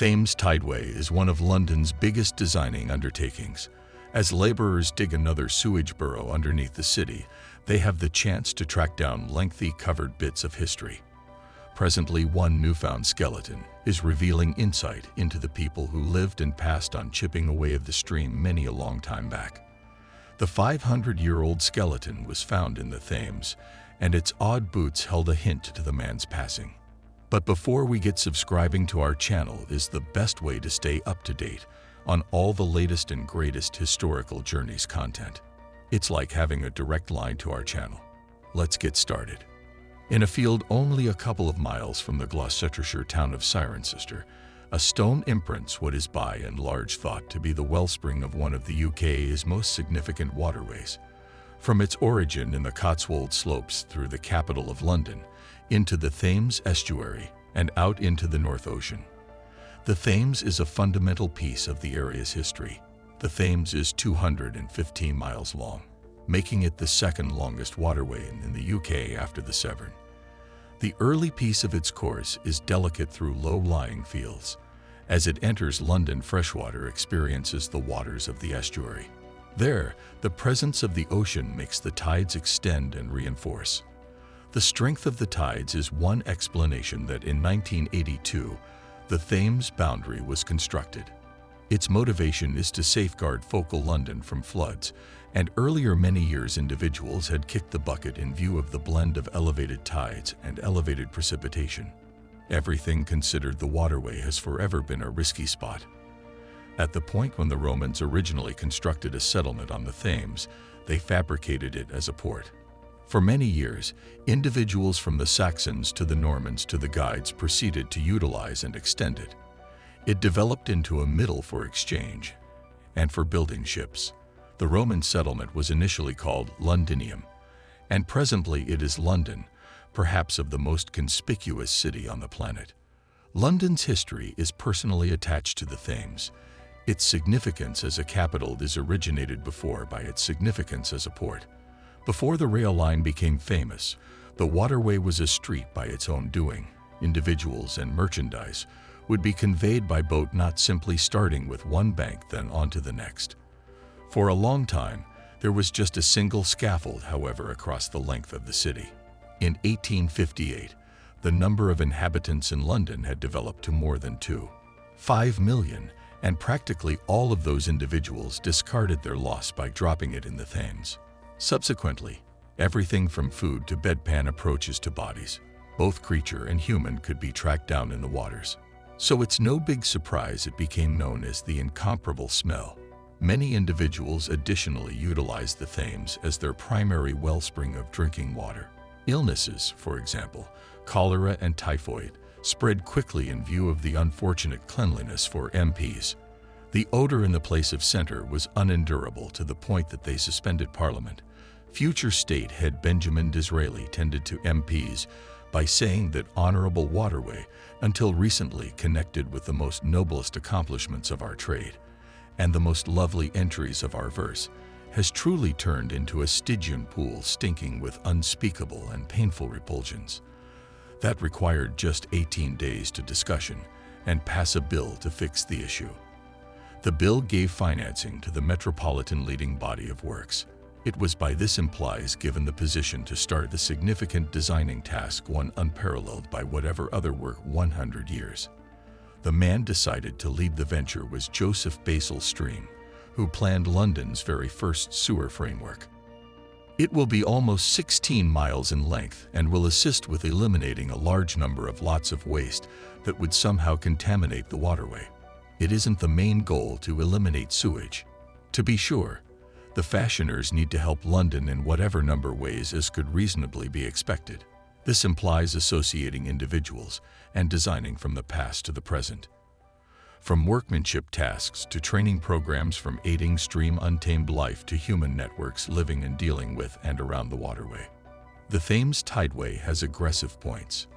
Thames Tideway is one of London's biggest designing undertakings. As laborers dig another sewage burrow underneath the city, they have the chance to track down lengthy covered bits of history. Presently, one newfound skeleton is revealing insight into the people who lived and passed on chipping away of the stream many a long time back. The 500-year-old skeleton was found in the Thames, and its odd boots held a hint to the man's passing. But before we get subscribing to our channel is the best way to stay up to date on all the latest and greatest historical journeys content. It's like having a direct line to our channel. Let's get started. In a field only a couple of miles from the Gloucestershire town of Cirencester, a stone imprints what is by and large thought to be the wellspring of one of the UK's most significant waterways. From its origin in the Cotswold slopes through the capital of London, into the Thames estuary, and out into the North Ocean. The Thames is a fundamental piece of the area's history. The Thames is 215 miles long, making it the second longest waterway in the UK after the Severn. The early piece of its course is delicate through low-lying fields. As it enters London, freshwater experiences the waters of the estuary. There, the presence of the ocean makes the tides extend and reinforce. The strength of the tides is one explanation that in 1982, the Thames boundary was constructed. Its motivation is to safeguard focal London from floods, and earlier many years individuals had kicked the bucket in view of the blend of elevated tides and elevated precipitation. Everything considered, the waterway has forever been a risky spot. At the point when the Romans originally constructed a settlement on the Thames, they fabricated it as a port. For many years, individuals from the Saxons to the Normans to the Guides proceeded to utilize and extend it. It developed into a middle for exchange and for building ships. The Roman settlement was initially called Londinium, and presently it is London, perhaps of the most conspicuous city on the planet. London's history is personally attached to the Thames. Its significance as a capital is originated before by its significance as a port. Before the rail line became famous, the waterway was a street by its own doing. Individuals and merchandise would be conveyed by boat, not simply starting with one bank then onto the next. For a long time, there was just a single scaffold, however, across the length of the city. In 1858, the number of inhabitants in London had developed to more than 5 million, and practically all of those individuals discarded their loss by dropping it in the Thames. Subsequently, everything from food to bedpan approaches to bodies, both creature and human, could be tracked down in the waters. So it's no big surprise it became known as the incomparable smell. Many individuals additionally utilize the Thames as their primary wellspring of drinking water. Illnesses, for example, cholera and typhoid, spread quickly in view of the unfortunate cleanliness for MPs. The odor in the place of centre was unendurable to the point that they suspended Parliament. Future state head Benjamin Disraeli tended to MPs by saying that honourable waterway, until recently connected with the most noblest accomplishments of our trade and the most lovely entries of our verse, has truly turned into a Stygian pool stinking with unspeakable and painful repulsions. That required just 18 days to discussion and pass a bill to fix the issue. The bill gave financing to the Metropolitan Leading Body of Works. It was by this implies given the position to start the significant designing task, one unparalleled by whatever other work 100 years. The man decided to lead the venture was Joseph Basil Stream, who planned London's very first sewer framework. It will be almost 16 miles in length and will assist with eliminating a large number of lots of waste that would somehow contaminate the waterway. It isn't the main goal to eliminate sewage. To be sure, the fashioners need to help London in whatever number ways as could reasonably be expected. This implies associating individuals and designing from the past to the present. From workmanship tasks to training programs, from aiding stream untamed life to human networks living and dealing with and around the waterway. The Thames Tideway has aggressive points.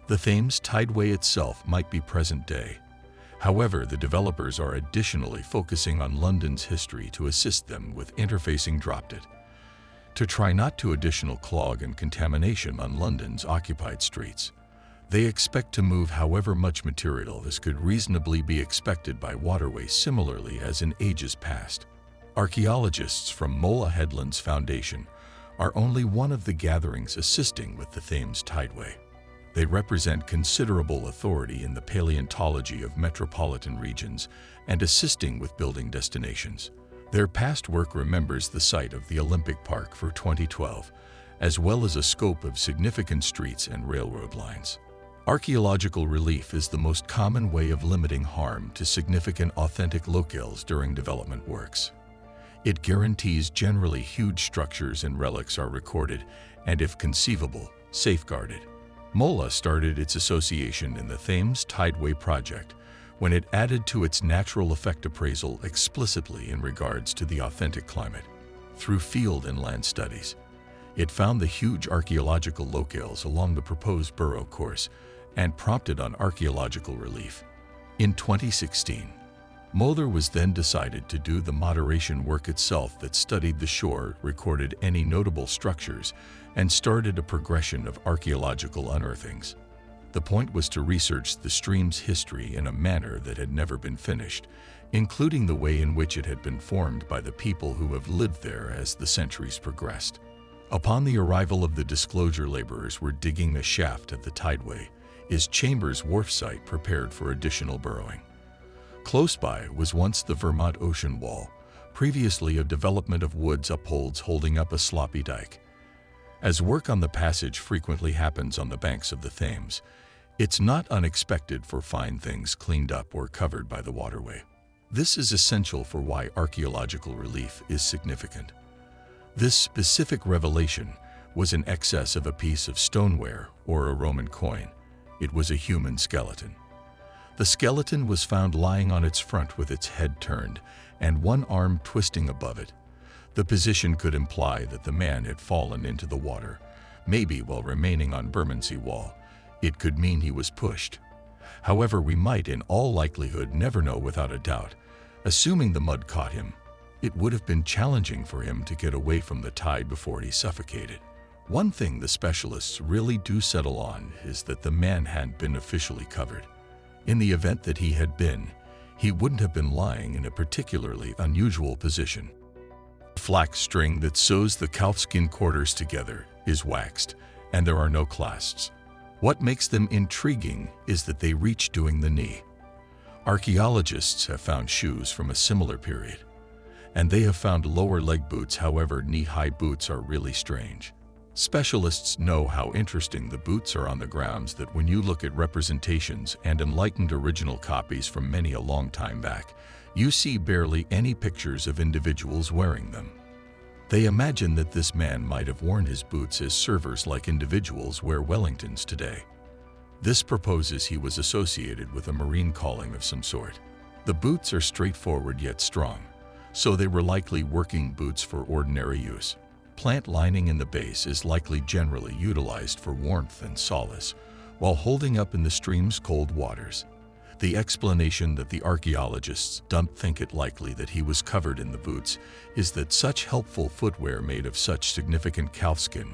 The Thames Tideway itself might be present day. However, the developers are additionally focusing on London's history to assist them with interfacing dropped it, to try not to additional clog and contamination on London's occupied streets. They expect to move however much material as could reasonably be expected by waterways similarly as in ages past. Archaeologists from Mola Headlands Foundation are only one of the gatherings assisting with the Thames Tideway. They represent considerable authority in the paleontology of metropolitan regions and assisting with building destinations. Their past work remembers the site of the Olympic Park for 2012, as well as a scope of significant streets and railroad lines. Archaeological relief is the most common way of limiting harm to significant authentic locales during development works. It guarantees generally huge structures and relics are recorded and, if conceivable, safeguarded. Mola started its association in the Thames Tideway project when it added to its natural effect appraisal explicitly in regards to the authentic climate. Through field and land studies, it found the huge archaeological locales along the proposed borough course and prompted on archaeological relief. In 2016, Mola was then decided to do the moderation work itself that studied the shore, recorded any notable structures, and started a progression of archaeological unearthings. The point was to research the stream's history in a manner that had never been finished, including the way in which it had been formed by the people who have lived there as the centuries progressed. Upon the arrival of the disclosure, laborers were digging a shaft at the tideway. Is Chambers Wharf site prepared for additional burrowing? Close by was once the Vermont Ocean Wall, previously a development of woods upholds holding up a sloppy dike. As work on the passage frequently happens on the banks of the Thames, it's not unexpected for fine things cleaned up or covered by the waterway. This is essential for why archaeological relief is significant. This specific revelation was in excess of a piece of stoneware or a Roman coin. It was a human skeleton. The skeleton was found lying on its front with its head turned and one arm twisting above it. The position could imply that the man had fallen into the water, maybe while remaining on Bermondsey Wall. It could mean he was pushed. However, we might in all likelihood never know without a doubt. Assuming the mud caught him, it would have been challenging for him to get away from the tide before he suffocated. One thing the specialists really do settle on is that the man hadn't been officially covered. In the event that he had been, he wouldn't have been lying in a particularly unusual position. The flax string that sews the calfskin quarters together is waxed, and there are no clasps. What makes them intriguing is that they reach doing the knee. Archaeologists have found shoes from a similar period, and they have found lower leg boots. However, knee-high boots are really strange. Specialists know how interesting the boots are on the grounds that when you look at representations and enlightened original copies from many a long time back, you see barely any pictures of individuals wearing them. They imagine that this man might have worn his boots as servers like individuals wear Wellingtons today. This proposes he was associated with a marine calling of some sort. The boots are straightforward yet strong, so they were likely working boots for ordinary use. Plant lining in the base is likely generally utilized for warmth and solace while holding up in the stream's cold waters. The explanation that the archaeologists don't think it likely that he was covered in the boots is that such helpful footwear made of such significant calfskin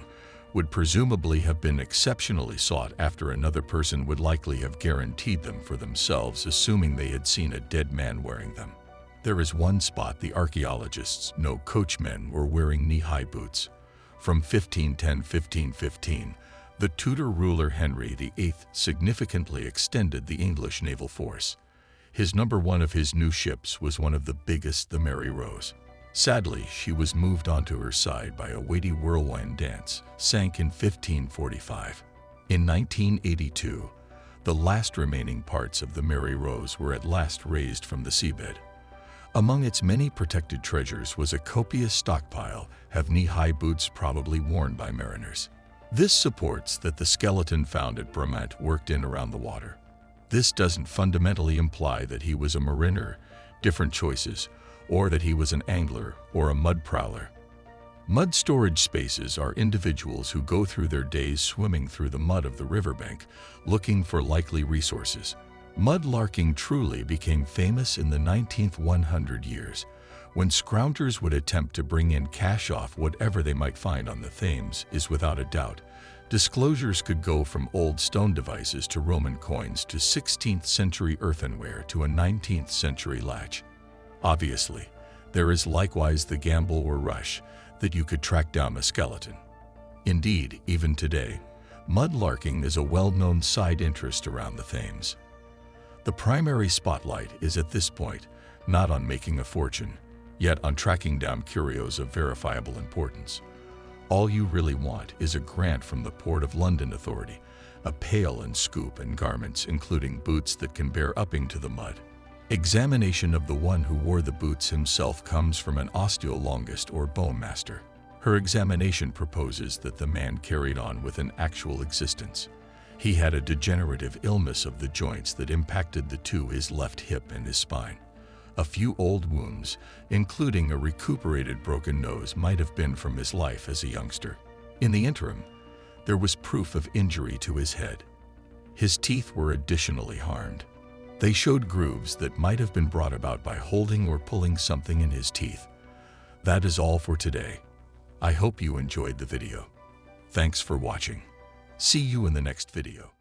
would presumably have been exceptionally sought after. Another person would likely have guaranteed them for themselves, assuming they had seen a dead man wearing them. There is one spot the archaeologists know coachmen were wearing knee-high boots. From 1510–1515, the Tudor ruler Henry VIII significantly extended the English naval force. His number one of his new ships was one of the biggest, the Mary Rose. Sadly, she was moved onto her side by a weighty whirlwind dance, sank in 1545. In 1982, the last remaining parts of the Mary Rose were at last raised from the seabed. Among its many protected treasures was a copious stockpile of knee-high boots probably worn by mariners. This supports that the skeleton found at Vermont worked in around the water. This doesn't fundamentally imply that he was a mariner, different choices, or that he was an angler or a mud prowler. Mud storage spaces are individuals who go through their days swimming through the mud of the riverbank, looking for likely resources. Mudlarking truly became famous in the 19th 100 years, when scroungers would attempt to bring in cash off whatever they might find on the Thames. Is without a doubt Disclosures could go from old stone devices to Roman coins to 16th century earthenware to a 19th century latch. Obviously, there is likewise the gamble or rush that you could track down a skeleton. Indeed, even today, mudlarking is a well-known side interest around the Thames. The primary spotlight is at this point not on making a fortune, yet on tracking down curios of verifiable importance. All you really want is a grant from the Port of London Authority, a pail and scoop and garments including boots that can bear upping to the mud. Examination of the one who wore the boots himself comes from an osteologist or bowmaster. Her examination proposes that the man carried on with an actual existence. He had a degenerative illness of the joints that impacted his left hip and his spine. A few old wounds, including a recuperated broken nose, might have been from his life as a youngster. In the interim, there was proof of injury to his head. His teeth were additionally harmed. They showed grooves that might have been brought about by holding or pulling something in his teeth. That is all for today. I hope you enjoyed the video. Thanks for watching. See you in the next video.